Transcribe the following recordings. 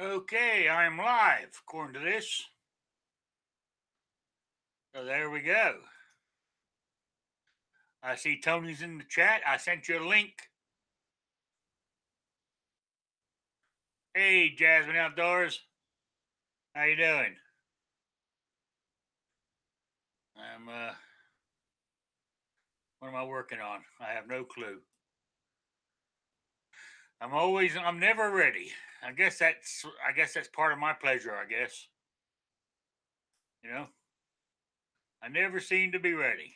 Okay, I'm live according to this. So there we go. I see Tony's in the chat. I sent you a link. Hey, Jasmine Outdoors. How you doing? I'm what am I working on? I have no clue. I'm never ready. I guess that's part of my pleasure, I guess. You know? I never seem to be ready.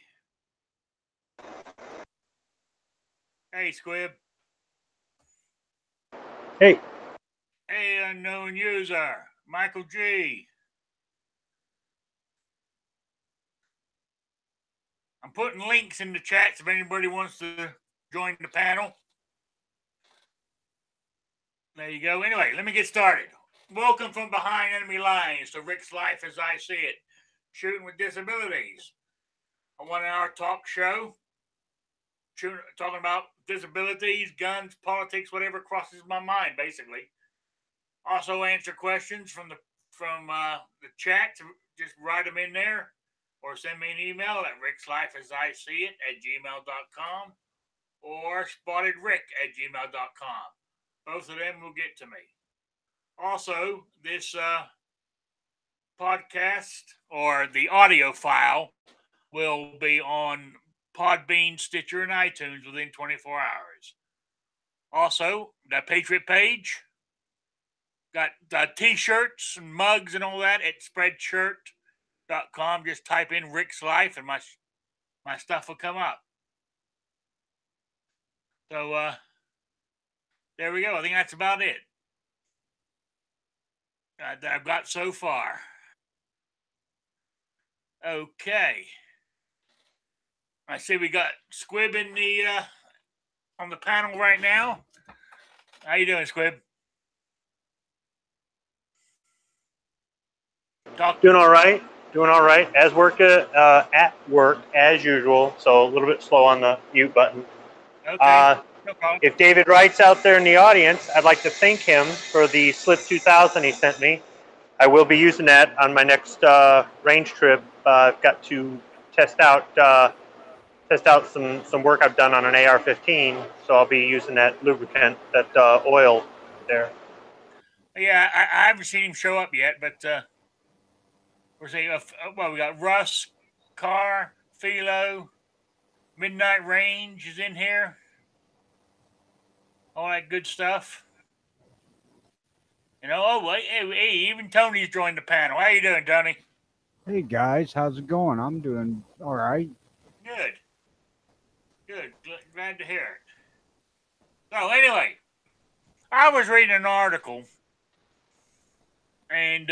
Hey, Squib. Hey, Hey, unknown user. Michael G. I'm putting links in the chats if anybody wants to join the panel. There you go. Anyway, let me get started. Welcome from behind enemy lines to Rick's Life as I See It, Shooting with Disabilities, a 1 hour talk show talking about disabilities, guns, politics, whatever crosses my mind, basically. Also answer questions from the chat. Just write them in there or send me an email at rickslifeasIseeit@gmail.com or spottedrick@gmail.com. Both of them will get to me. Also, this podcast or the audio file will be on Podbean, Stitcher, and iTunes within 24 hours. Also, the Patriot page got t-shirts and mugs and all that at spreadshirt.com. Just type in Rick's Life and my stuff will come up. So there we go. I think that's about it that I've got so far. Okay. I see we got Squib in the on the panel right now. How you doing, Squib? doing all right. Doing all right. As work at work as usual. So a little bit slow on the mute button. Okay, no problem. If David Wright's out there in the audience, I'd like to thank him for the Slip 2000 he sent me. I will be using that on my next range trip. I've got to test out some work I've done on an AR-15. So I'll be using that lubricant, that oil there. Yeah, I haven't seen him show up yet, but we're saying, well, we got Russ, Carr, Philo, Midnight Range is in here. All that good stuff. Hey, even Tony's joined the panel. How you doing, Tony? Hey guys, how's it going? I'm doing all right. Good. Good. Glad to hear it. So anyway, I was reading an article, and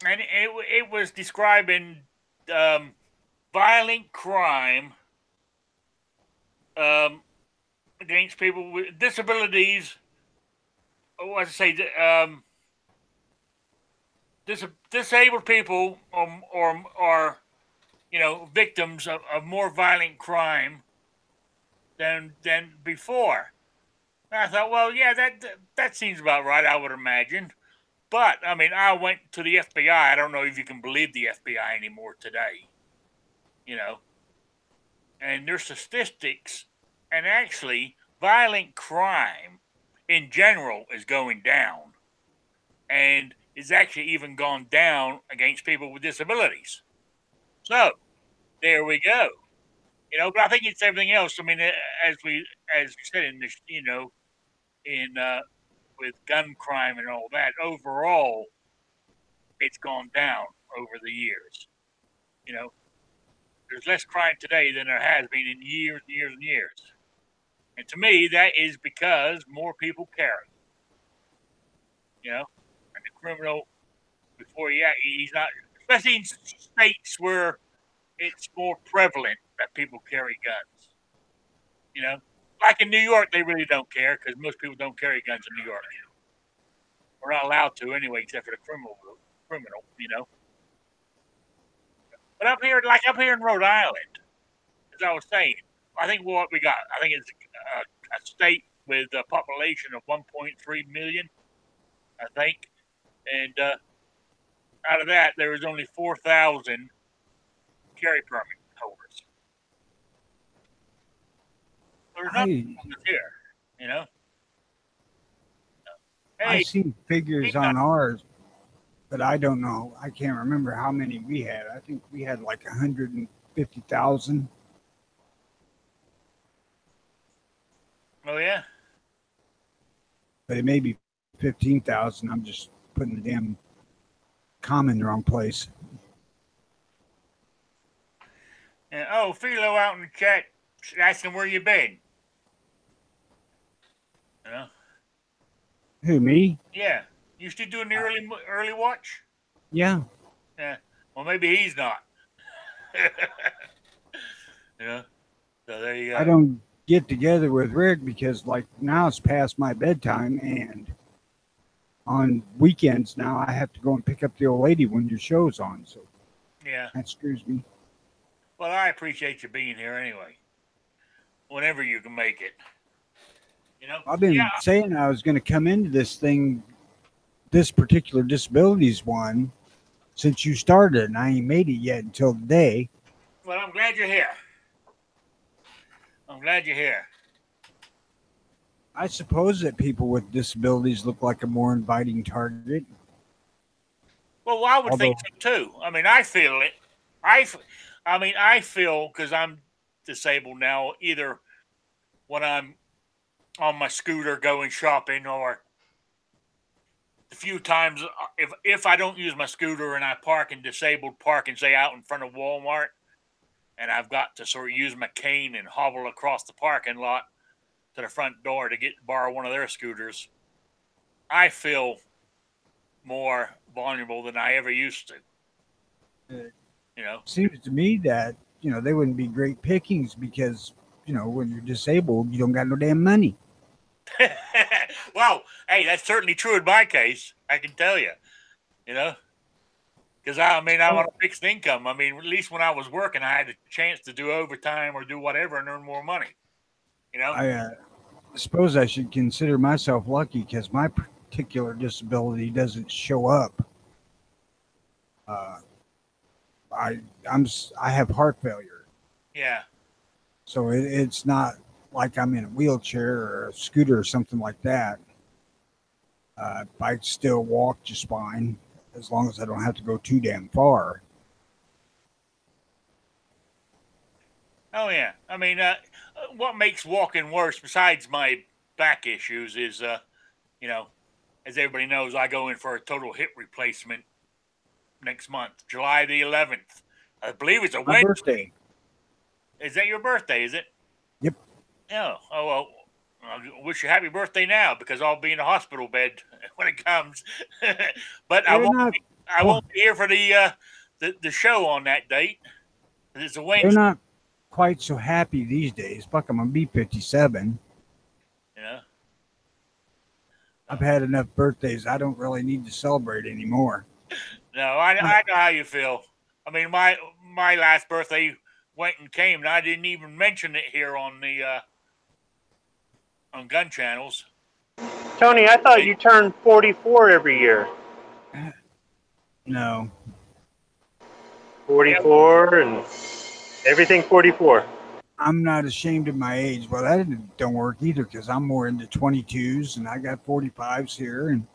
it was describing violent crime against people with disabilities. What to say? Disabled people or victims of more violent crime than before. And I thought, well, yeah, that seems about right. I would imagine. But I mean, I went to the FBI. I don't know if you can believe the FBI anymore today. You know, and their statistics, and actually, violent crime in general is going down, and it's actually even gone down against people with disabilities. So there we go. But I think it's everything else. I mean, as we said in this, in with gun crime and all that, overall, it's gone down over the years. You know, there's less crime today than there has been in years and years and years. And to me, that is because more people carry. And the criminal before he's not, especially in states where it's more prevalent that people carry guns. Like in New York, they really don't care because most people don't carry guns in New York. We're not allowed to anyway, except for the criminal. But up here in Rhode Island, as I was saying, I think what we got, I think it's a state with a population of 1.3 million, I think. And out of that, there was only 4,000 carry permit holders. There's not I here, you know. I Hey, seen figures on ours, but I don't know. I can't remember how many we had. I think we had like 150,000. oh yeah. But it may be 15,000. I'm just putting the damn comma in the wrong place. And oh, Philo out in the chat asking where you been. You know? Who, me? Yeah. You still doing the early watch? Yeah. Yeah. Well, maybe he's not. You know. So there you go. I don't get together with Rick because, like, now it's past my bedtime, and on weekends now I have to go and pick up the old lady when your show's on. So Yeah. that screws me. Well, I appreciate you being here anyway. Whenever you can make it. You know. I've been saying I was going to come into this thing, this particular disabilities one, since you started, and I ain't made it yet until today. Well, I'm glad you're here. I'm glad you're here. I suppose that people with disabilities look like a more inviting target. Well, I would think so too. I mean, I feel it. I feel because I'm disabled now. Either when I'm on my scooter going shopping, or a few times if I don't use my scooter and I park in disabled parking, say out in front of Walmart, and I've got to sort of use my cane and hobble across the parking lot to the front door to borrow one of their scooters, I feel more vulnerable than I ever used to. You know, seems to me that they wouldn't be great pickings because when you're disabled, you don't got no damn money. Well, hey, that's certainly true in my case. I can tell you, because I'm on a fixed income. I mean, at least when I was working, I had a chance to do overtime or do whatever and earn more money. I suppose I should consider myself lucky because my particular disability doesn't show up. I have heart failure. Yeah. So it's not like I'm in a wheelchair or a scooter or something like that. I still walk just fine as long as I don't have to go too damn far. Oh yeah. I mean, what makes walking worse besides my back issues is, as everybody knows, I go in for a total hip replacement next month, July the 11th. I believe it's a Wednesday. Birthday. Is that your birthday? Is it? Yep. Oh well. I wish you happy birthday now because I'll be in a hospital bed when it comes. But I won't be here for the show on that date. It's a Wednesday. They're not quite so happy these days. Fuck, I'm gonna be 57. Yeah. I've had enough birthdays. I don't really need to celebrate anymore. No, I know how you feel. I mean, my last birthday went and came, and I didn't even mention it here on the on gun channels. Tony, I thought you turned 44 every year. No. 44 and everything 44. I'm not ashamed of my age. Well, that don't work either because I'm more into 22s and I got 45s here. And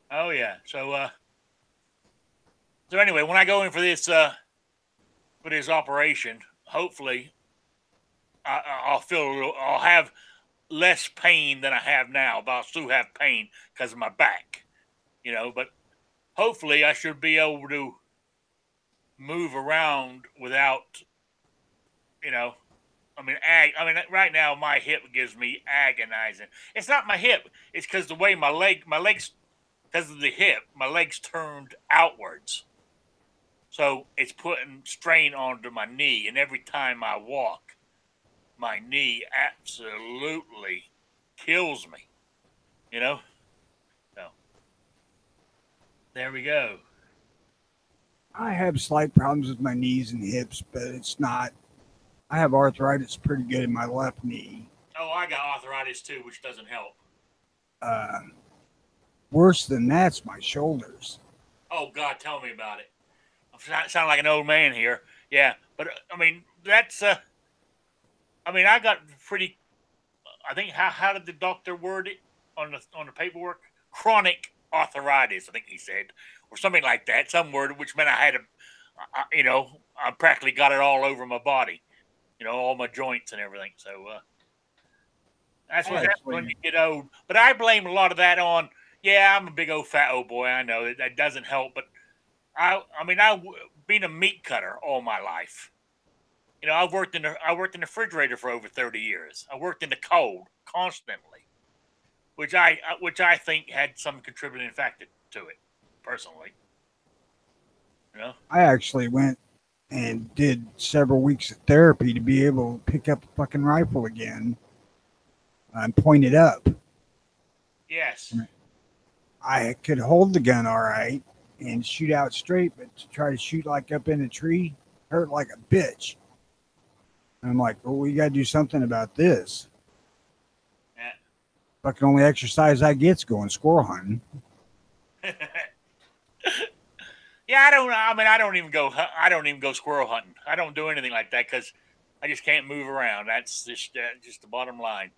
oh yeah, so anyway, when I go in for this operation, hopefully I'll have less pain than I have now, but I'll still have pain because of my back, but hopefully I should be able to move around without, right now my hip gives me agonizing. It's not my hip. It's because the way my legs, because of the hip, my legs turned outwards. So it's putting strain onto my knee. And every time I walk, my knee absolutely kills me, So there we go. I have slight problems with my knees and hips, but it's not I have arthritis pretty good in my left knee. Oh, I got arthritis too, which doesn't help. Uh, Worse than that's my shoulders. Oh God, tell me about it. I sound like an old man here. Yeah, but I mean that's. I mean, I got pretty. I think how did the doctor word it on the paperwork? Chronic arthritis, I think he said, or something like that. Some word which meant I had I practically got it all over my body. All my joints and everything. So that's I what happens when actually, you get old. But I blame a lot of that on. Yeah, I'm a big old fat old boy. I know that doesn't help, but I mean, I've been a meat cutter all my life. I worked in the refrigerator for over 30 years. I worked in the cold constantly, which I think had some contributing factor to it, personally. You know. I actually went and did several weeks of therapy to be able to pick up a fucking rifle again and point it up. Yes. I could hold the gun all right and shoot out straight, but to try to shoot like up in a tree hurt like a bitch. And I'm like, well, we got to do something about this. Yeah. Fucking only exercise I get's going squirrel hunting. Yeah, I don't. I mean, I don't even go. I don't even go squirrel hunting. I don't do anything like that because I just can't move around. That's just the bottom line.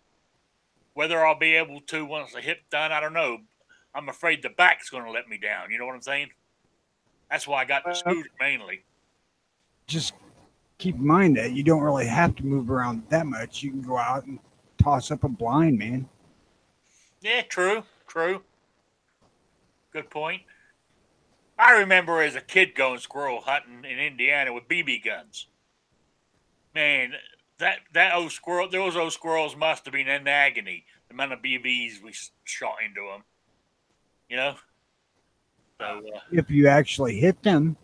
Whether I'll be able to once the hip's done, I don't know. I'm afraid the back's going to let me down. You know what I'm saying? That's why I got the scooter mainly. Just keep in mind that you don't really have to move around that much. You can go out and toss up a blind, man. Yeah, true. Good point. I remember as a kid going squirrel hunting in Indiana with BB guns. Man, that old squirrel, those old squirrels must have been in agony. The amount of BBs we shot into them, you know. So, If you actually hit them,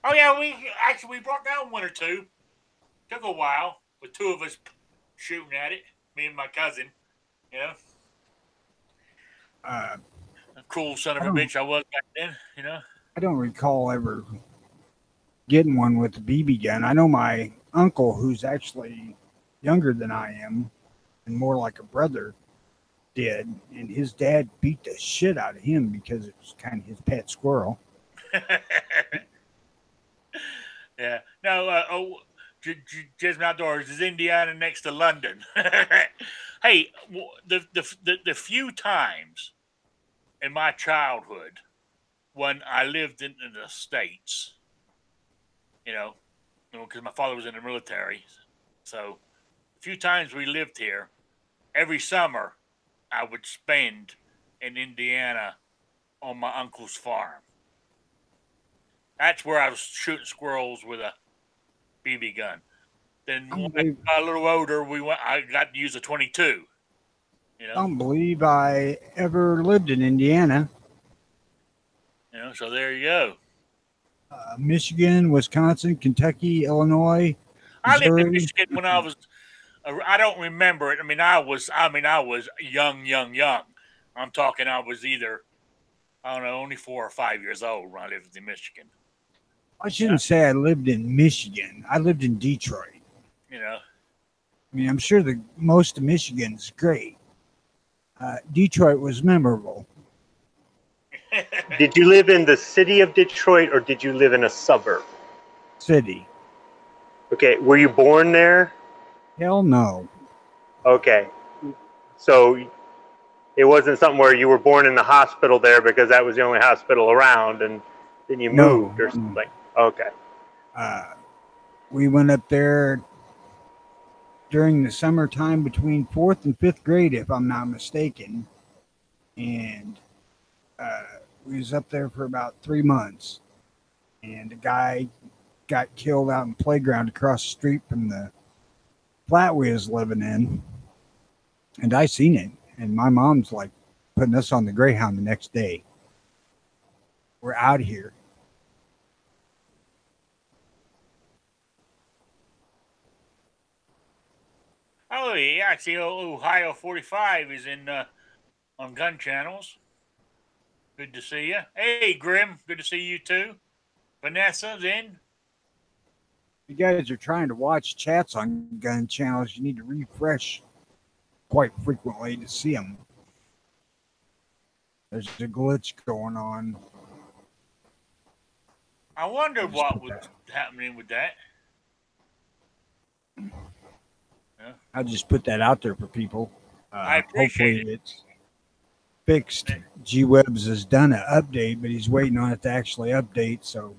oh yeah, we brought down one or two. Took a while with two of us shooting at it. Me and my cousin, you know. uh, A cool son of I a don't, bitch I was back then, you know. I don't recall ever getting one with a BB gun. I know my uncle, who's actually younger than I am and more like a brother, did, and his dad beat the shit out of him because it was kind of his pet squirrel. Yeah. No. Jasmine Outdoors is Indiana next to London. Hey, the few times in my childhood when I lived in the States, you know, because my father was in the military, so a few times we lived here, every summer I would spend in Indiana on my uncle's farm. That's where I was shooting squirrels with a BB gun. Then I when don't I believe, got a little older, I got to use a 22. You I know, don't believe I ever lived in Indiana. So there you go. Michigan, Wisconsin, Kentucky, Illinois, I lived in Missouri. Michigan when I was. I don't remember it. I was young. I'm talking. I was either I don't know, only 4 or 5 years old when I lived in Michigan. I Yeah, shouldn't say I lived in Michigan. I lived in Detroit. you know. I mean, I'm sure the most of Michigan's great. Detroit was memorable. Did you live in the city of Detroit or did you live in a suburb? City. Okay, were you born there? Hell no. Okay, so it wasn't something where you were born in the hospital there because that was the only hospital around and then you No. moved or something. Okay. Uh, we went up there during the summertime between fourth and fifth grade, if I'm not mistaken. And uh, we was up there for about 3 months. And a guy got killed out in the playground across the street from the flat we was living in. And I seen it. And my mom's like putting us on the Greyhound the next day. We're out of here. Oh yeah, I see. Ohio 45 is in on gun channels. Good to see you. Hey, Grim. Good to see you too. Vanessa's in. If you guys are trying to watch chats on gun channels, you need to refresh quite frequently to see them. There's a glitch going on. I wondered what was happening with that. Yeah. I'll just put that out there for people. I appreciate hopefully it's fixed. G-Webs has done an update, but he's waiting on it to actually update. So,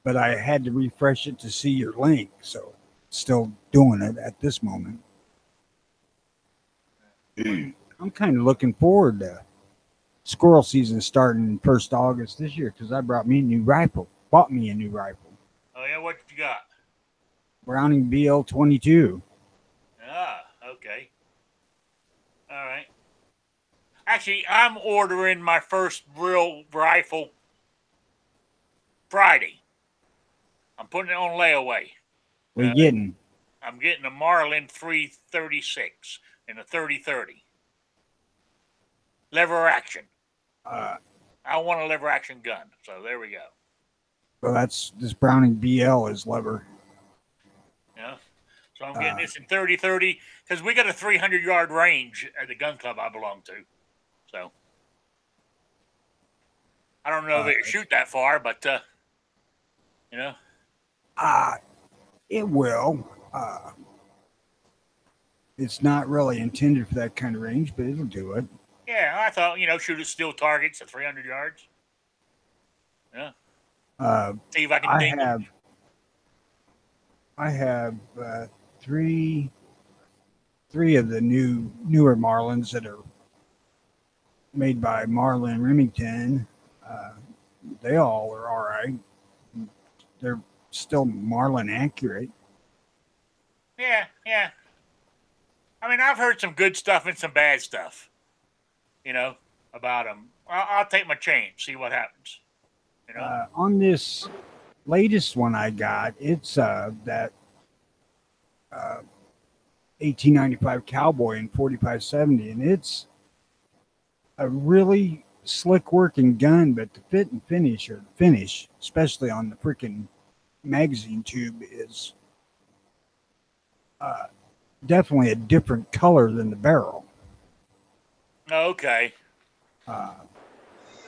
but I had to refresh it to see your link. So, still doing it at this moment. I'm kind of looking forward to squirrel season starting 1st August this year because I bought me a new rifle. Oh yeah, what you got? Browning BL-22. Ah, okay. All right. Actually, I'm ordering my first real rifle Friday. I'm putting it on layaway. What are you getting? I'm getting a Marlin 336 and a 30-30. Lever action. I want a lever action gun, so there we go. Well, that's this Browning BL is lever. Yeah. So I'm getting this in 30-30 because we got a 300-yard range at the gun club I belong to. So I don't know if they shoot that far, but you know. It will. It's not really intended for that kind of range, but it'll do it. Yeah, I thought, shoot at steel targets at 300 yards. Yeah. See if I can ding them. I have three of the newer Marlins that are made by Marlin Remington. They all are all right. They're still Marlin accurate. Yeah. I mean, I've heard some good stuff and some bad stuff, about them. I'll take my chance, see what happens. On this latest one I got, it's that 1895 Cowboy in 4570, and it's a really slick working gun, but the fit and finish, especially on the freaking magazine tube, is definitely a different color than the barrel. Okay.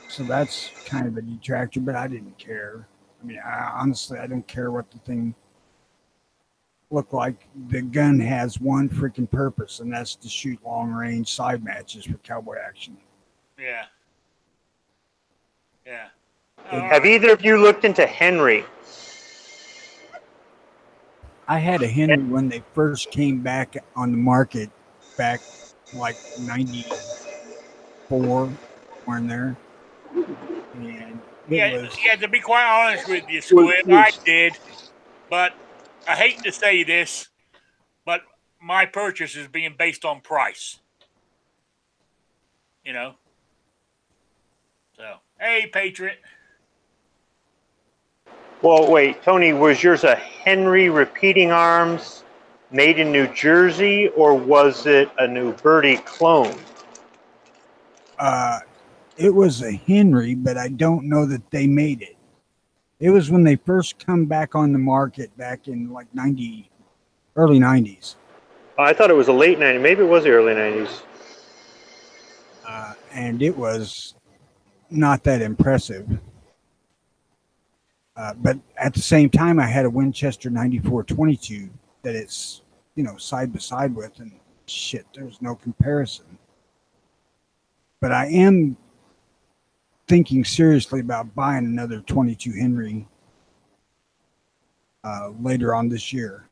So that's kind of a detractor, but I didn't care. I mean, honestly, I don't care what the thing looked like. The gun has one freaking purpose, and that's to shoot long-range side matches for cowboy action. Yeah. Have either of you looked into Henry? I had a Henry when they first came back on the market back like 94, weren't there? And to be quite honest with you, Squid, I did, but I hate to say this, but my purchase is being based on price. So, hey, Patriot. Well, wait, Tony, was yours a Henry repeating arms made in New Jersey, or was it a New Birdie clone? It was a Henry, but I don't know that they made it. It was when they first come back on the market back in like early 90s. I thought it was the late 90s. Maybe it was the early 90s. And it was not that impressive. But at the same time, I had a Winchester 94-22 that it's, side by side with, and shit, there's no comparison. But I am thinking seriously about buying another 22 Henry later on this year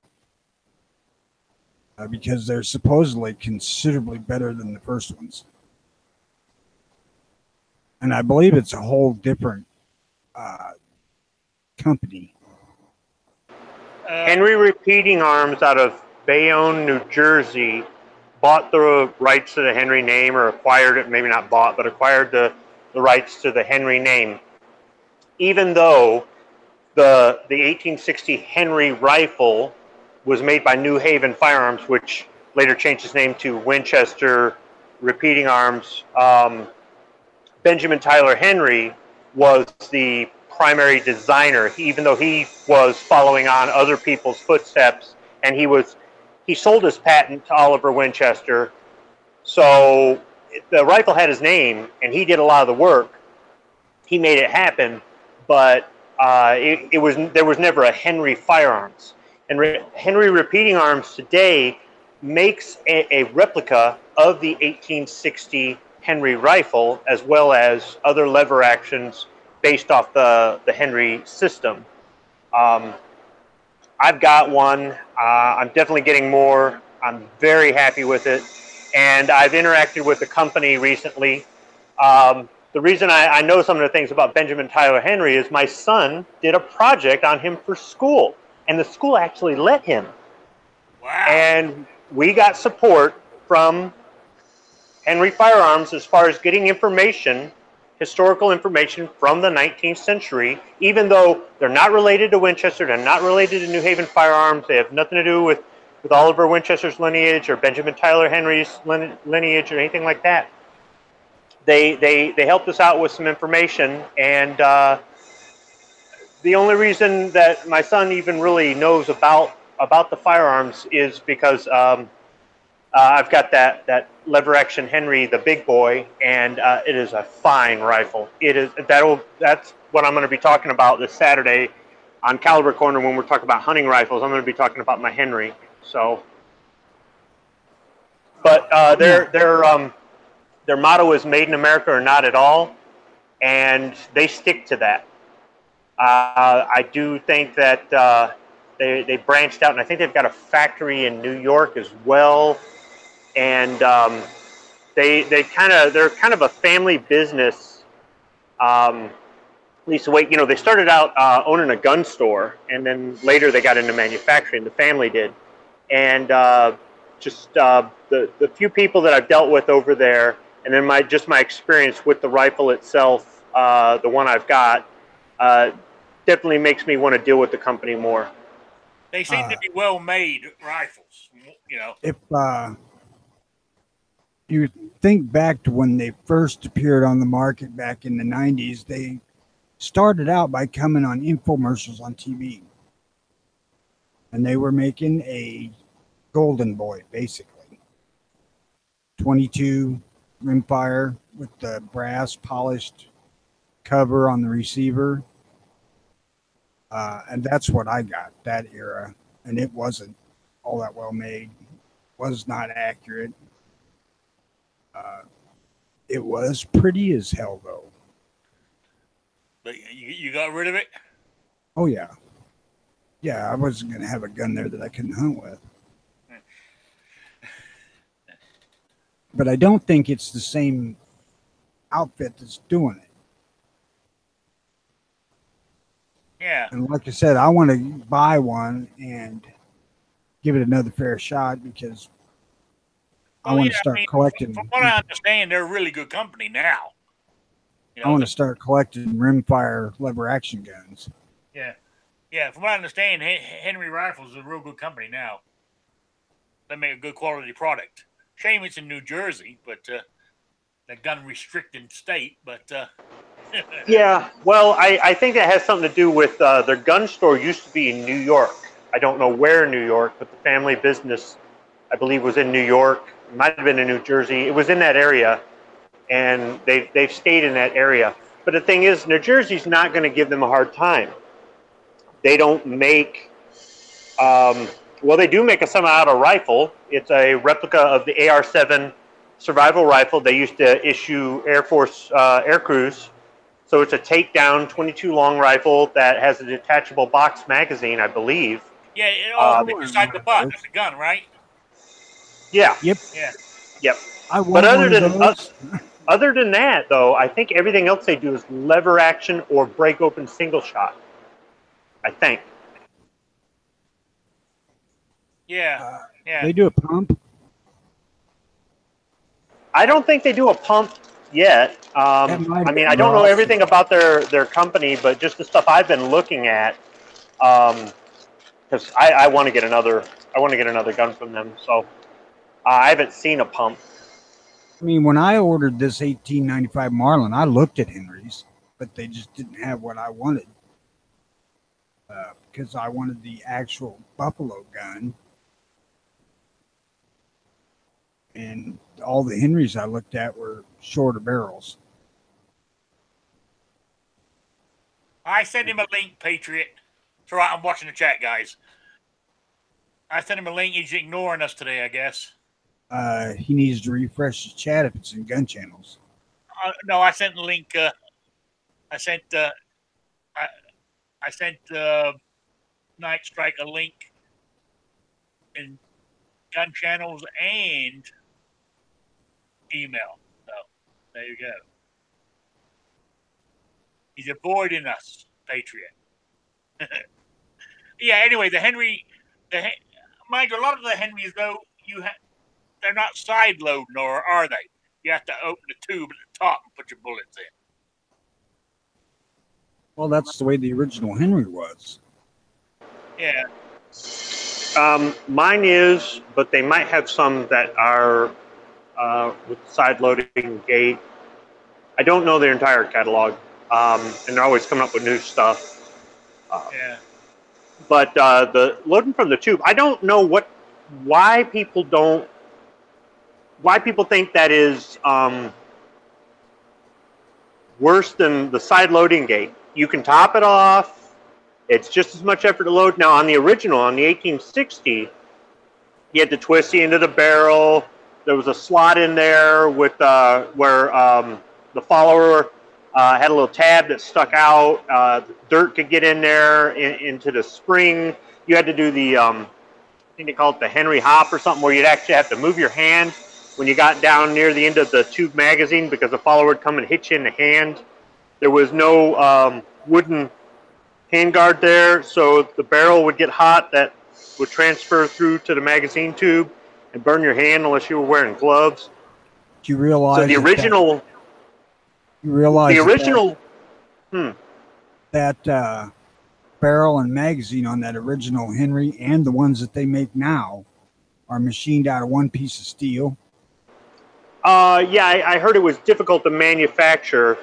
because they're supposedly considerably better than the first ones. And I believe it's a whole different company. Henry Repeating Arms out of Bayonne, New Jersey, bought the rights to the Henry name, or acquired it, maybe not bought, but acquired the rights to the Henry name. Even though the 1860 Henry rifle was made by New Haven Firearms, which later changed its name to Winchester Repeating Arms. Benjamin Tyler Henry was the primary designer, even though he was following on other people's footsteps, and he sold his patent to Oliver Winchester. So the rifle had his name, and he did a lot of the work. He made it happen, but there was never a Henry Firearms. And Henry Repeating Arms today makes a replica of the 1860 Henry rifle, as well as other lever actions based off the Henry system. I've got one. I'm definitely getting more. I'm very happy with it. And I've interacted with the company recently. The reason I know some of the things about Benjamin Tyler Henry is my son did a project on him for school, and the school actually let him. Wow. And we got support from Henry Firearms as far as getting information, historical information from the 19th century, even though they're not related to Winchester, they're not related to New Haven Firearms, they have nothing to do with Oliver Winchester's lineage or Benjamin Tyler Henry's lineage or anything like that. They helped us out with some information, and the only reason that my son even really knows about the firearms is because I've got that lever action Henry, the big boy, and it is a fine rifle. That's what I'm going to be talking about this Saturday on Caliber Corner when we're talking about hunting rifles. I'm going to be talking about my Henry. So, but their motto is "Made in America or Not at All," and they stick to that. I do think that they branched out, and I think they've got a factory in New York as well. And they're kind of a family business. At least the way, they started out owning a gun store, and then later they got into manufacturing. The family did, and the few people that I've dealt with over there, and then my experience with the rifle itself, the one I've got, definitely makes me want to deal with the company more. They seem to be well-made rifles, If you think back to when they first appeared on the market back in the 90s, they started out by coming on infomercials on TV. And they were making a Golden Boy, basically. 22 rimfire with the brass polished cover on the receiver. And that's what I got, that era. And it wasn't all that well made, was not accurate. It was pretty as hell, though. But you got rid of it? Oh, yeah. Yeah, I wasn't going to have a gun there that I couldn't hunt with. But I don't think it's the same outfit that's doing it. Yeah. And like I said, I want to buy one and give it another fair shot because I want to start collecting. From what I understand, they're a really good company now. I want to start collecting rimfire lever action guns. Yeah. Yeah, from what I understand, Henry Rifles is a real good company now. They make a good quality product. Shame it's in New Jersey, but the gun restricted state, but yeah, well, I think that has something to do with their gun store used to be in New York. I don't know where in New York, but the family business, I believe, was in New York. It might have been in New Jersey. It was in that area, and they've stayed in that area. But the thing is, New Jersey's not going to give them a hard time. They don't make, well, they do make a semi-auto rifle. It's a replica of the AR-7 survival rifle they used to issue Air Force air crews. So it's a takedown 22 long rifle that has a detachable box magazine, I believe. Yeah, it all fits inside the butt of the gun, right? Yeah. Yep. Yeah. Yep. But other than that, though, I think everything else they do is lever action or break open single shot. I think. Yeah. Yeah. They do a pump. I don't think they do a pump yet. I mean, I don't know everything about their company, but just the stuff I've been looking at, because I want to get another gun from them. So I haven't seen a pump. I mean, when I ordered this 1895 Marlin, I looked at Henry's. but they just didn't have what I wanted. Because I wanted the actual buffalo gun. And all the Henrys I looked at were shorter barrels. I sent him a link, Patriot. It's all right, I'm watching the chat, guys. I sent him a link. He's ignoring us today, I guess. He needs to refresh his chat if it's in gun channels. No, I sent the link. I sent Night Strike a link in gun channels and email. So there you go. He's avoiding us, Patriot. Yeah. Anyway, mind you, a lot of the Henrys though they're not side loading, or are they? You have to open the tube at the top and put your bullets in. Well, that's the way the original Henry was. Yeah. Mine is, but they might have some that are with side loading gate. I don't know their entire catalog, and they're always coming up with new stuff. Yeah. But the loading from the tube, I don't know why people think that is worse than the side loading gate. You can top it off. It's just as much effort to load. Now, on the original, on the 1860, you had to twist the end of the barrel. There was a slot in there with where the follower had a little tab that stuck out. Dirt could get in there into the spring. You had to do the, I think they call it the Henry hop or something, where you'd actually have to move your hand when you got down near the end of the tube magazine, because the follower would come and hit you in the hand. There was no wooden handguard there, so the barrel would get hot. That would transfer through to the magazine tube and burn your hand unless you were wearing gloves. Do you realize? So the original. You realize the original. That barrel and magazine on that original Henry and the ones that they make now are machined out of one piece of steel. Yeah, I heard it was difficult to manufacture,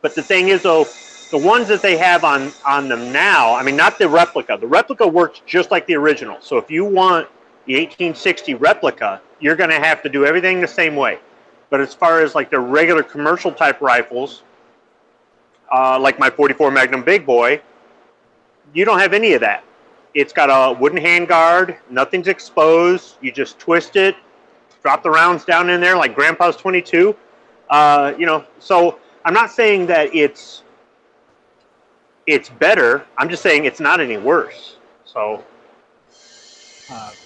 but the thing is, though, the ones that they have on them now, I mean, not the replica. The replica works just like the original. So if you want the 1860 replica, you're going to have to do everything the same way. But as far as like the regular commercial type rifles, like my 44 Magnum Big Boy, you don't have any of that. It's got a wooden handguard. Nothing's exposed. You just twist it, drop the rounds down in there like Grandpa's 22. So I'm not saying that it's better. I'm just saying it's not any worse. So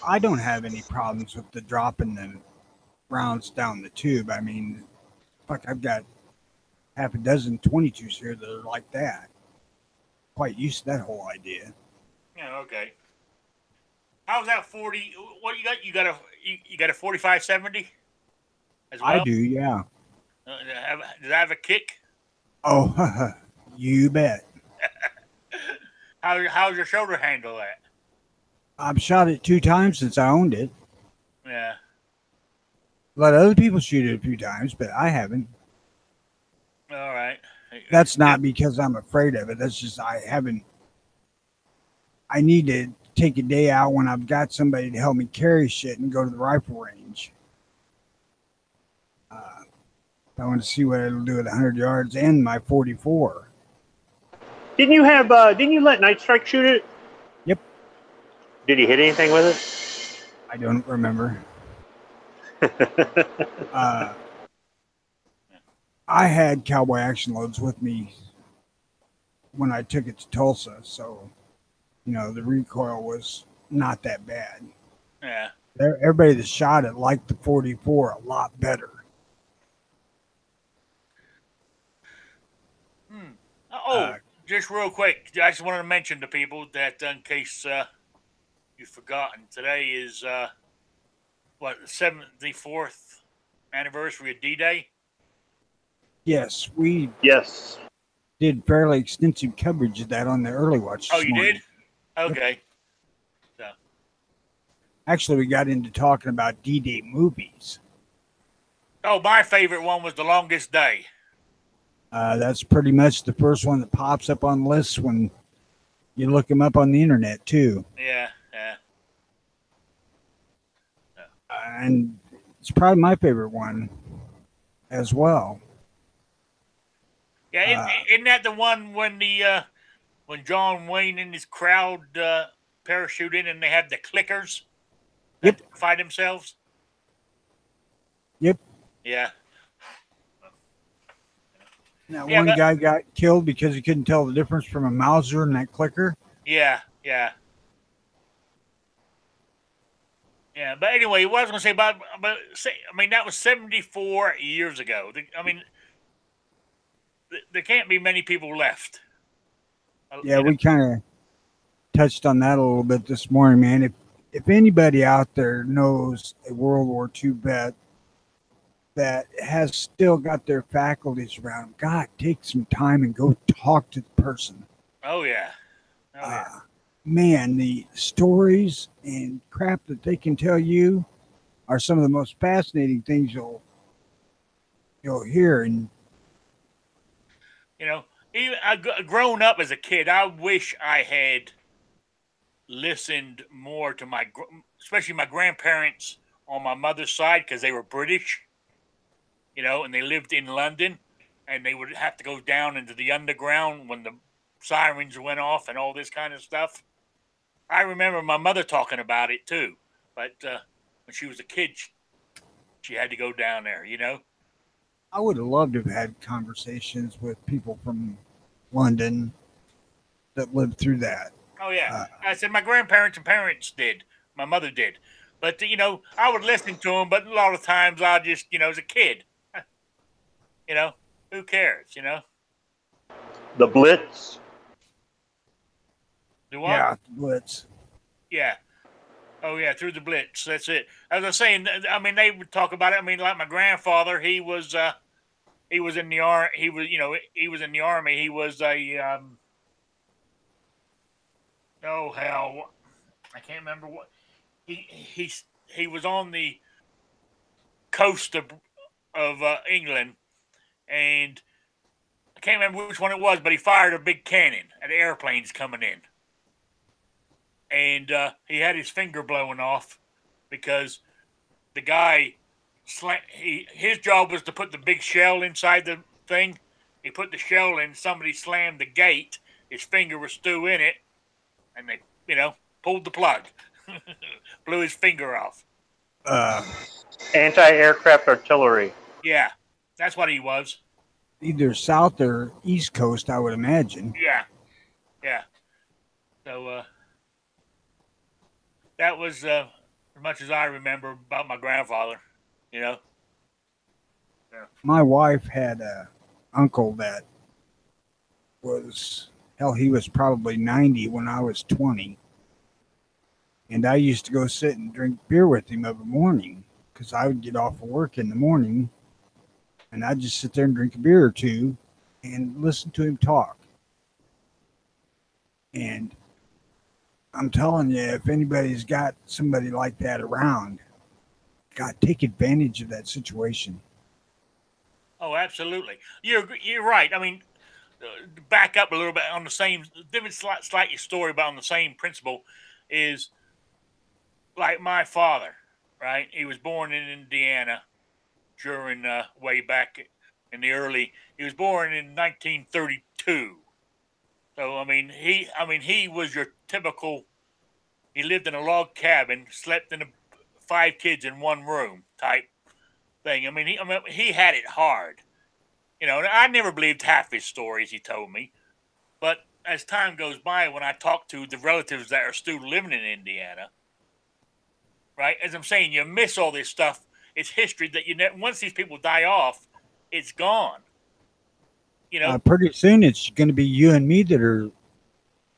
I don't have any problems with the dropping the rounds down the tube. I mean, fuck, I've got half a dozen 22s here that are like that. Quite used to that whole idea. Yeah. Okay. How's that 40? What you got? You got a 45-70 as well? I do, yeah. Does that have a kick? Oh, you bet. How's your shoulder handle at? I've shot it 2 times since I owned it. Yeah. Let other people shoot it a few times, but I haven't. All right. That's not because I'm afraid of it. That's just I haven't. I need to take a day out when I've got somebody to help me carry shit and go to the rifle range. I want to see what it'll do at 100 yards and my 44. didn't you let Night Strike shoot it? Yep. Did he hit anything with it? I don't remember. I had Cowboy Action Loads with me when I took it to Tulsa, so the recoil was not that bad. Yeah. Everybody that shot it liked the 44 a lot better. Just real quick, I just wanted to mention to people that in case you've forgotten, today is the 74th anniversary of D-Day. Yes, we Yes. did fairly extensive coverage of that on the early watch. Oh, this you morning. did? Okay. So. Actually, we got into talking about D-Day movies. Oh, my favorite one was The Longest Day. That's pretty much the first one that pops up on lists when you look them up on the internet too. Yeah, yeah. And it's probably my favorite one as well. Yeah, Uh, isn't that the one when the when John Wayne and his crowd parachute in and they have the clickers that yep, fight themselves? yep. Yeah, That yeah, one but guy got killed because he couldn't tell the difference from a Mauser and that clicker. yeah, yeah, yeah. But anyway, what I was going to say but say, I mean that was 74 years ago. I mean, there can't be many people left. Yeah, You know? we kind of touched on that a little bit this morning, man. If anybody out there knows a World War II vet that has still got their faculties around them, God, take some time and go talk to the person. Oh yeah, oh yeah. Man, the stories and crap that they can tell you are some of the most fascinating things you'll hear. And You know, even growing up as a kid, I wish I had listened more to especially my grandparents on my mother's side because they were British, and they lived in London, and they would have to go down into the underground when the sirens went off and all this kind of stuff. I remember my mother talking about it too, but when she was a kid, she had to go down there. I would have loved to have had conversations with people from London that lived through that. Oh yeah, Uh, I said my grandparents and parents did. My mother did, but I would listen to them. But a lot of times I just as a kid, you know, who cares. The Blitz. Do what? yeah, Blitz. Yeah. Oh yeah, through the Blitz. That's it. As I was saying, I mean they would talk about it. I mean, like my grandfather, he was in the army. He was in the army. He was a oh hell, I can't remember what he was on the coast of England, and I can't remember which one it was, but he fired a big cannon at airplanes coming in, and he had his finger blown off because the guy his job was to put the big shell inside the thing. He put the shell in. Somebody slammed the gate. His finger was still in it, and they pulled the plug, blew his finger off. Uh, Anti-aircraft artillery. Yeah, that's what he was. Either South or East Coast, I would imagine. Yeah, yeah. So that was as much as I remember about my grandfather. Yeah. My wife had a uncle that was hell. He was probably 90 when I was 20, and I used to go sit and drink beer with him every morning because I would get off of work in the morning, and I'd just sit there and drink a beer or two and listen to him talk. And I'm telling you, if anybody's got somebody like that around, God, take advantage of that situation. Oh, absolutely. You're right. I mean, back up a little bit on the same different slightly story, but on the same principle is like my father. Right, he was born in Indiana during way back in the early. He was born in 1932. So I mean he was your typical. He lived in a log cabin, slept in 5 kids in one room type thing. I mean he had it hard. And I never believed half his stories he told me. But as time goes by, when I talk to the relatives that are still living in Indiana, right, as I'm saying, you miss all this stuff. It's history that once these people die off, it's gone. You know. Pretty soon it's going to be you and me that are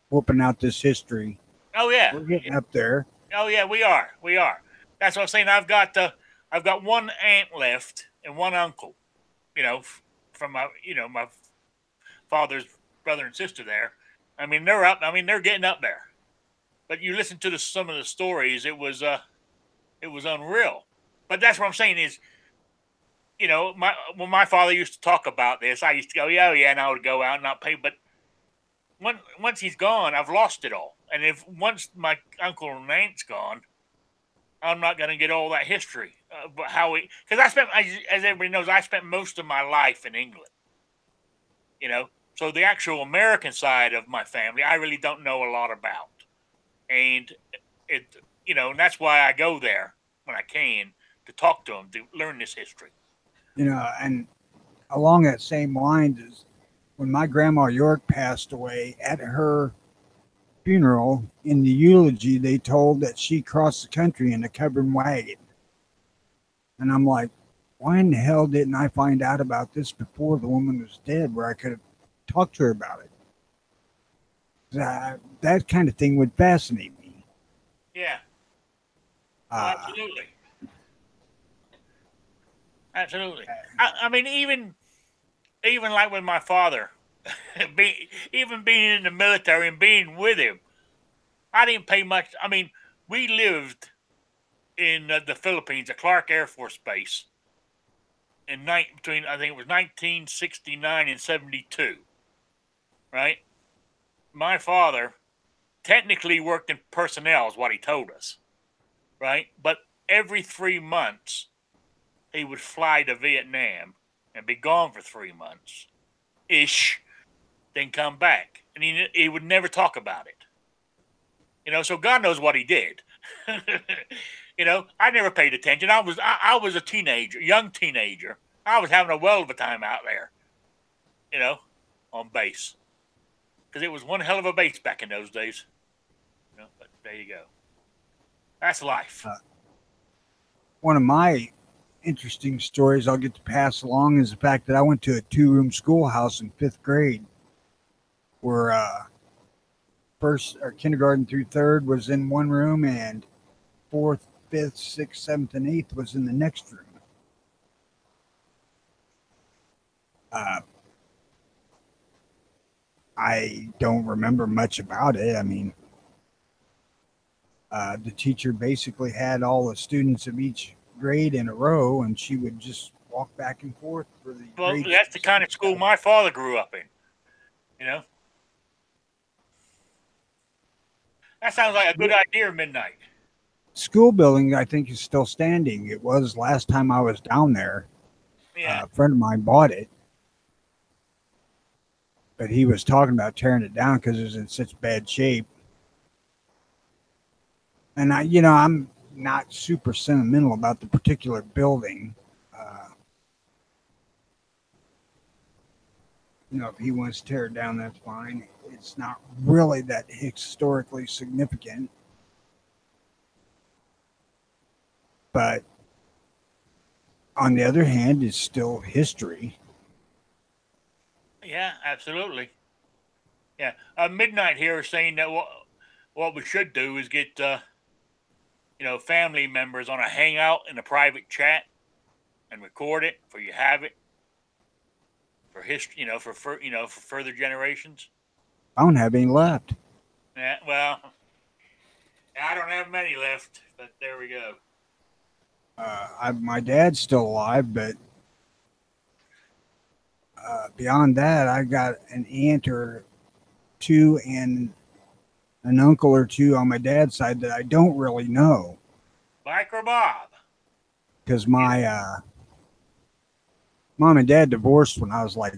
whooping out this history. Oh yeah. We're getting up there. Oh yeah, we are. We are. That's what I'm saying. I've got one aunt left and one uncle. From my father's brother and sister there. I mean, they're up. I mean, they're getting up there. But you listen to some of the stories, it was unreal. But that's what I'm saying is, you know, when my father used to talk about this, I used to go, yeah, yeah, and I would go out and not pay. But once he's gone, I've lost it all. And if once my uncle and aunt's gone, I'm not going to get all that history. But how we, because as everybody knows, I spent most of my life in England. You know, so the actual American side of my family, I really don't know a lot about, and it, you know, and that's why I go there when I can to talk to them to learn this history. You know, and along that same lines is when my grandma York passed away, at her funeral in the eulogy they told that she crossed the country in a covered wagon. And I'm like, why in the hell didn't I find out about this before the woman was dead, where I could have talked to her about it? That kind of thing would fascinate me. Yeah, absolutely, absolutely. I mean, even like with my father, even being in the military and being with him, I didn't pay much. I mean, we lived in the Philippines, at Clark Air Force Base, between I think it was 1969 and 72. Right, my father technically worked in personnel, is what he told us. Right, but every 3 months he would fly to Vietnam and be gone for 3 months ish, then come back, and he would never talk about it. You know, so God knows what he did. You know, I never paid attention. I was a teenager, young teenager. I was having a well of a time out there. You know, on base, because it was one hell of a base back in those days. You know, but there you go. That's life. One of my interesting stories I'll get to pass along is the fact that I went to a 2-room schoolhouse in 5th grade, where first or kindergarten through 3rd was in one room, and 4th, 5th, 6th, 7th, and 8th was in the next room. I don't remember much about it. I mean, the teacher basically had all the students of each grade in a row, and she would just walk back and forth for the Well, grades. that's the kind of school my father grew up in. You know, that sounds like a good idea. Midnight. School building, I think, is still standing. It was last time I was down there. Yeah. A friend of mine bought it, but he was talking about tearing it down because it was in such bad shape. And I'm not super sentimental about the particular building. If he wants to tear it down, that's fine. It's not really that historically significant, but on the other hand, it's still history. Yeah, absolutely. Yeah. Midnight here is saying that what we should do is get family members on a hangout in a private chat and record it for you have it for history. For further generations. I don't have any left. Yeah. Well, I don't have many left, but there we go. My dad's still alive, but beyond that, I got an aunt or two and an uncle or two on my dad's side that I don't really know. Mike or Bob? Because my mom and dad divorced when I was like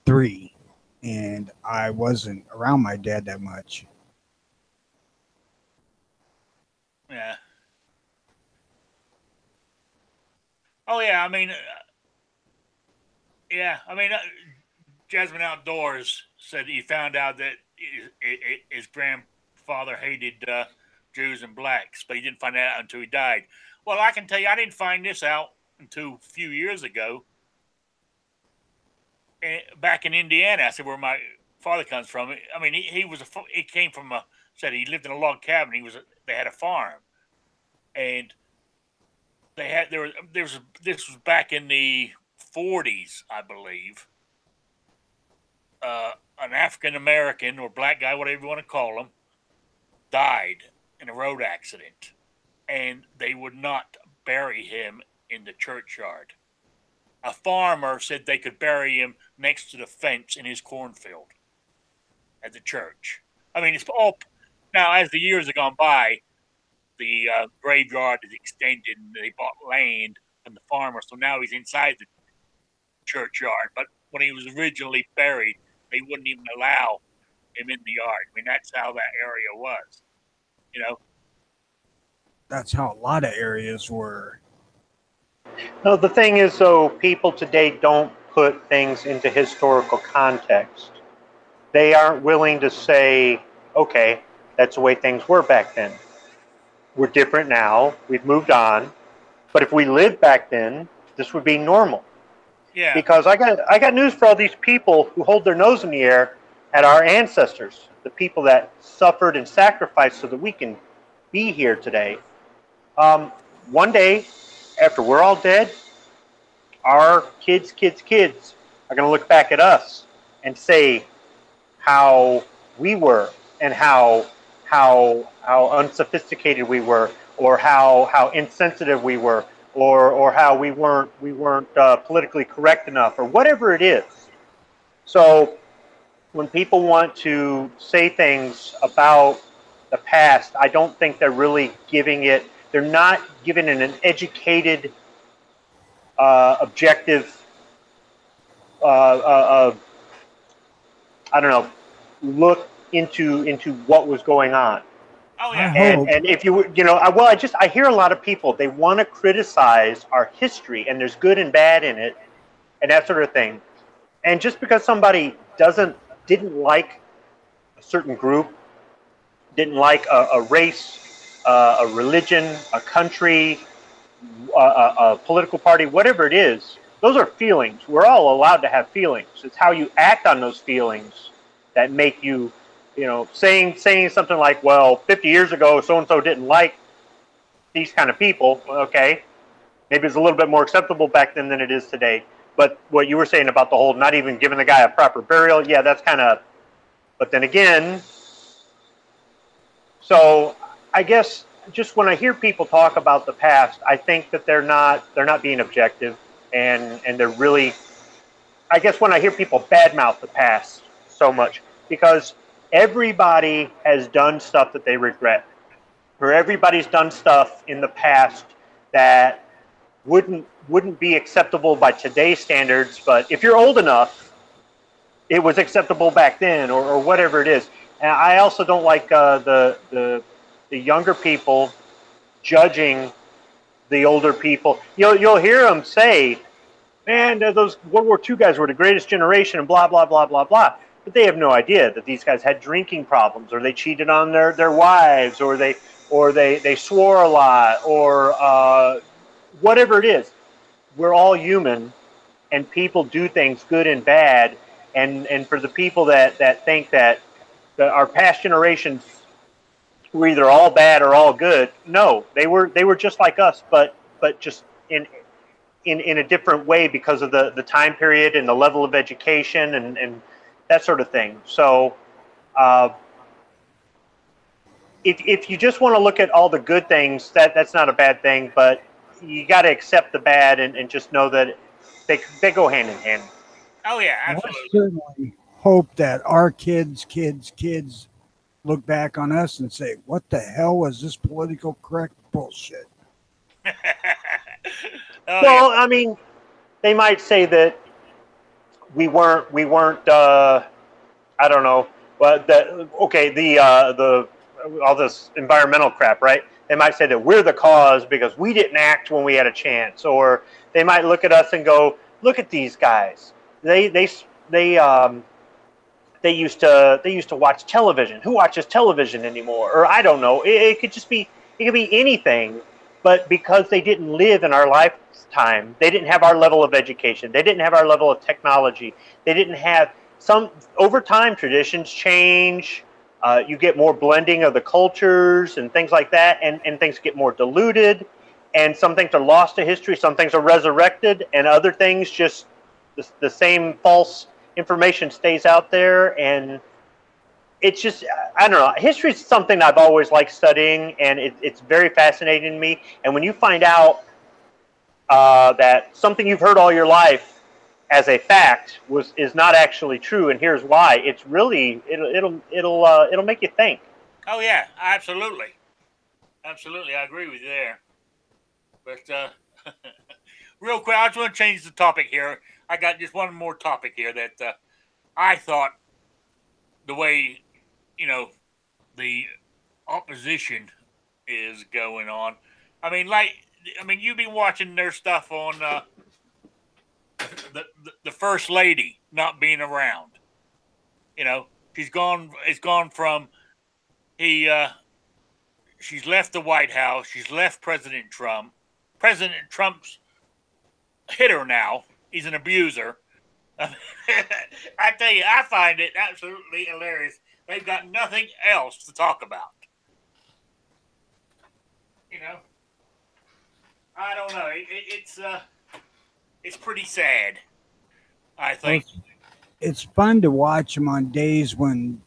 3, and I wasn't around my dad that much. Yeah. Oh yeah. I mean, yeah. I mean, Jasmine Outdoors said he found out that his grandfather hated Jews and blacks, but he didn't find that out until he died. Well, I can tell you, I didn't find this out until a few years ago. Back in Indiana, I said where my father comes from. I mean, he came from said he lived in a log cabin. They had a farm, and this was back in the 40s, I believe. An African American or black guy, whatever you want to call him, died in a road accident, and they would not bury him in the churchyard. a farmer said they could bury him next to the fence in his cornfield at the church. I mean, it's all now as the years have gone by, the graveyard is extended and they bought land from the farmer, so now he's inside the churchyard. But when he was originally buried, they wouldn't even allow him in the yard. I mean, that's how that area was, you know. That's how a lot of areas were. No, the thing is, though, people today don't put things into historical context. They aren't willing to say, okay, that's the way things were back then. We're different now. We've moved on. But if we lived back then, this would be normal. Yeah. Because I got news for all these people who hold their nose in the air at our ancestors, the people that suffered and sacrificed so that we can be here today. One day, after we're all dead, our kids' are going to look back at us and say how we were and how unsophisticated we were, or how insensitive we were, or how we weren't politically correct enough, or whatever it is. So when people want to say things about the past, I don't think they're really giving it. They're not giving it an educated, objective. I don't know. Look into what was going on. Oh yeah. And if I hear a lot of people, they want to criticize our history, and there's good and bad in it, and that sort of thing. And just because somebody didn't like a certain group, didn't like a race, a religion, a country, a political party, whatever it is, those are feelings. We're all allowed to have feelings. It's how you act on those feelings that make you, saying something like, well, 50 years ago, so-and-so didn't like these kind of people. Okay, maybe it's a little bit more acceptable back then than it is today. But what you were saying about the whole not even giving the guy a proper burial, yeah, that's kind of, but then again, so I guess just when I hear people talk about the past, I think that they're not being objective, and they're really, I guess when I hear people badmouth the past so much, because everybody has done stuff that they regret, or everybody's done stuff in the past that wouldn't be acceptable by today's standards, but if you're old enough, it was acceptable back then, or whatever it is. And I also don't like the younger people judging the older people. You'll hear them say, "Man, those World War II guys were the greatest generation," and blah blah blah blah blah. But they have no idea that these guys had drinking problems, or they cheated on their wives, or they swore a lot, or whatever it is. We're all human, and people do things good and bad. And for the people that think that our past generations were either all bad or all good, no, they were just like us, but just in a different way because of the time period and the level of education and that sort of thing. So if you just want to look at all the good things, that's not a bad thing, but you got to accept the bad and just know that they go hand in hand. Oh yeah, I absolutely. certainly hope that our kids look back on us and say, "What the hell was this political correct bullshit?" Well, I mean, they might say that we weren't. I don't know. But the all this environmental crap, right? They might say that we're the cause because we didn't act when we had a chance, or they might look at us and go, "Look at these guys. They used to watch television. Who watches television anymore?" Or I don't know. It could just be anything. But because they didn't live in our lifetime, they didn't have our level of education. They didn't have our level of technology. They didn't have over time, traditions change. You get more blending of the cultures and things like that, and things get more diluted. And some things are lost to history. Some things are resurrected, and other things just the same false information stays out there. And it's just, I don't know. History is something I've always liked studying, and it's very fascinating to me. And when you find out that something you've heard all your life as a fact is not actually true, and here's why. It's really it'll make you think. Oh yeah, absolutely, absolutely. I agree with you there. But real quick, I just want to change the topic here. I got just one more topic here that I thought the way the opposition is going on. You've been watching their stuff on the first lady not being around. She's gone. It's gone from she's left the White House. She's left President Trump. President Trump's hit her now. He's an abuser. I tell you, I find it absolutely hilarious. They've got nothing else to talk about. I don't know. It's pretty sad, I think. Well, it's fun to watch them on days when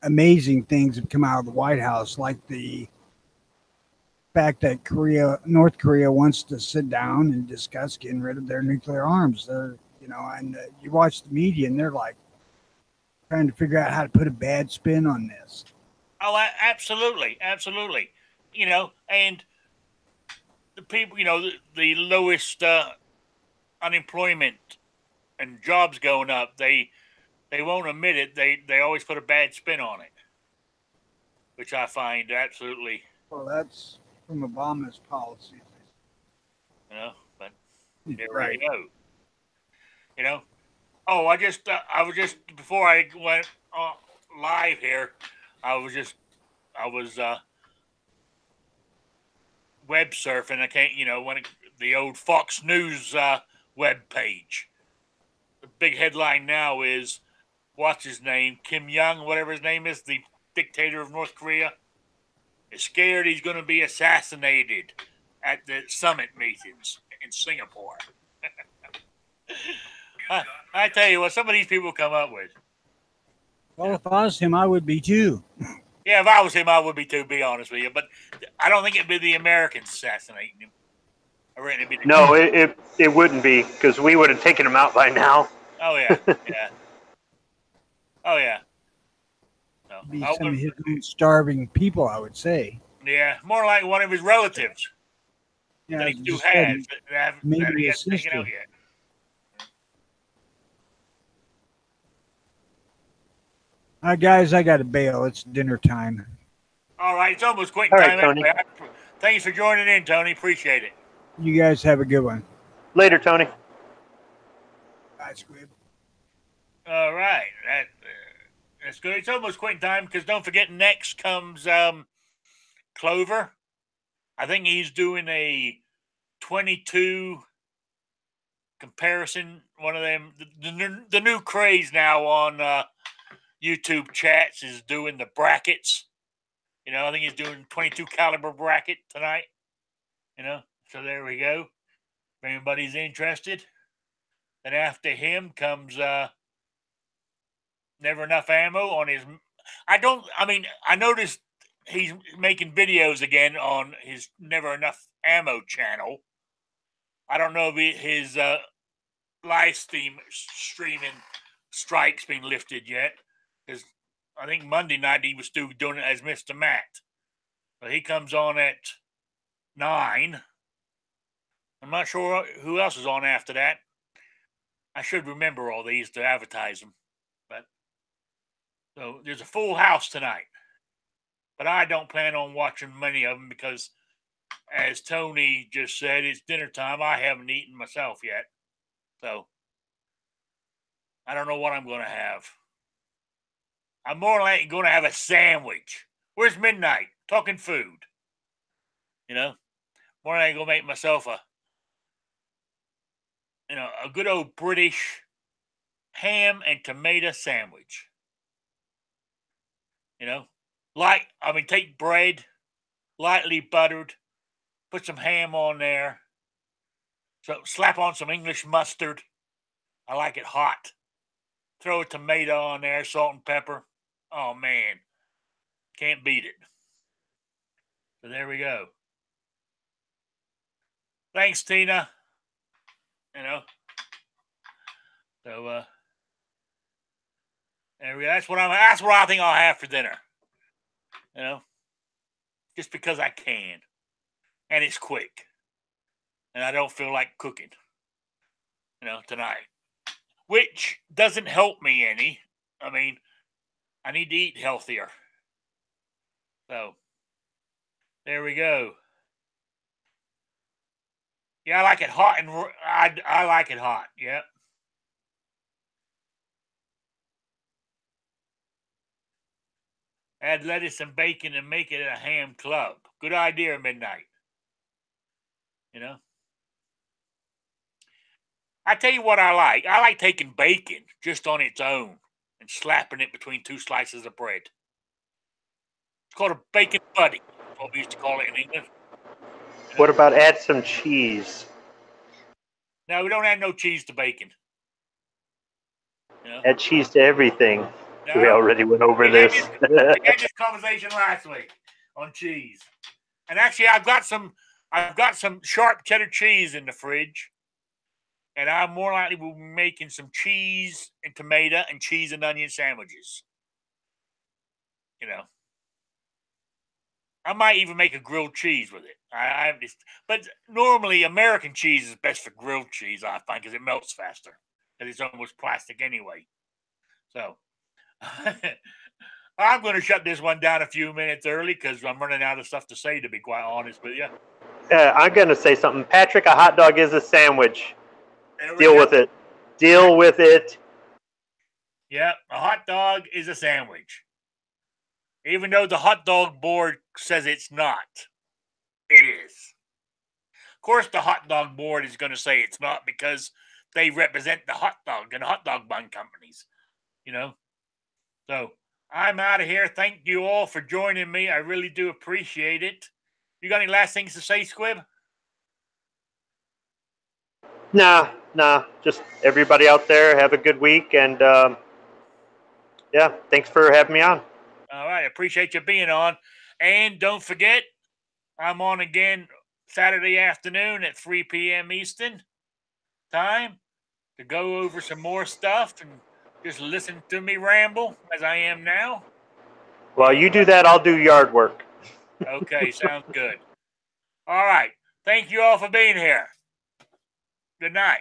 amazing things have come out of the White House, like the fact that North Korea wants to sit down and discuss getting rid of their nuclear arms. And you watch the media and they're like trying to figure out how to put a bad spin on this. Oh, absolutely, absolutely. And the people, the lowest unemployment and jobs going up, they won't admit it. They always put a bad spin on it, which I find absolutely. Well, that's from Obama's policies. But there Right. we go. Oh, I was just before I went live here, I was web surfing. I can't, the old Fox News web page. The big headline now is, what's his name? Kim Jong, whatever his name is, the dictator of North Korea, is scared he's going to be assassinated at the summit meetings in Singapore. I tell you what, some of these people come up with. Well, if I was him, I would be too. Yeah, if I was him, I would be too, to be honest with you. But I don't think it'd be the Americans assassinating him. No, it wouldn't be, because we would have taken him out by now. Oh, yeah. Yeah. Oh, yeah. No. Be some of his own starving people, I would say. Yeah, more like one of his relatives. Yeah, that he still has. Maybe he his hasn't taken sister. out yet. All right, guys, I got to bail. It's dinner time. All right, it's almost quitting All right, time. Tony. Anyway. Thanks for joining in, Tony. Appreciate it. You guys have a good one. Later, Tony. Bye, Squib. All right, that's good. It's almost quitting time because don't forget, next comes Clover. I think he's doing a 22 comparison. One of them, the new craze now on YouTube chats is doing the brackets. I think he's doing 22 caliber bracket tonight. So there we go. If anybody's interested. Then after him comes Never Enough Ammo on his. I noticed he's making videos again on his Never Enough Ammo channel. I don't know if his live streaming strike's been lifted yet. Because I think Monday night he was still doing it as Mr. Matt. But he comes on at 9. I'm not sure who else is on after that. I should remember all these to advertise them. So there's a full house tonight. But I don't plan on watching many of them because, as Tony just said, it's dinner time. I haven't eaten myself yet. So I don't know what I'm going to have. I'm more likely going to have a sandwich. Where's midnight? Talking food. More likely going to make myself a good old British ham and tomato sandwich. Take bread, lightly buttered, put some ham on there, so slap on some English mustard. I like it hot. Throw a tomato on there, salt and pepper. Oh, man. Can't beat it. So there we go. Thanks, Tina. You know. So there we go. That's what I think I'll have for dinner. You know. Just because I can. And it's quick. And I don't feel like cooking. You know, tonight. Which doesn't help me any. I mean, I need to eat healthier. So, there we go. Yeah, I like it hot, and I like it hot. Yeah. Add lettuce and bacon and make it a ham club. Good idea, Midnight. You know? I tell you what I like. I like taking bacon just on its own and slapping it between two slices of bread. It's called a bacon buddy. That's what we used to call it in England. You know? What about add some cheese? No, we don't add no cheese to bacon. You know? Add cheese to everything. No. We already went over this. We had this conversation last week on cheese. And actually, I've got some sharp cheddar cheese in the fridge. And I'm more likely will be making some cheese and tomato and cheese and onion sandwiches. You know. I might even make a grilled cheese with it. But normally American cheese is best for grilled cheese, I find, because it melts faster. And it's almost plastic anyway. So I'm going to shut this one down a few minutes early because I'm running out of stuff to say, to be quite honest with you. I'm going to say something. Patrick, a hot dog is a sandwich. Deal with it. Deal with it. Yeah, a hot dog is a sandwich. Even though the hot dog board says it's not. It is. Of course, the hot dog board is going to say it's not because they represent the hot dog and hot dog bun companies. You know? So, I'm out of here. Thank you all for joining me. I really do appreciate it. You got any last things to say, Squib? Nah. Just everybody out there, have a good week. And, yeah, thanks for having me on. All right. I appreciate you being on. And don't forget, I'm on again Saturday afternoon at 3 p.m. Eastern time to go over some more stuff and just listen to me ramble as I am now. While you do that, I'll do yard work. Okay, sounds good. All right. Thank you all for being here. Good night.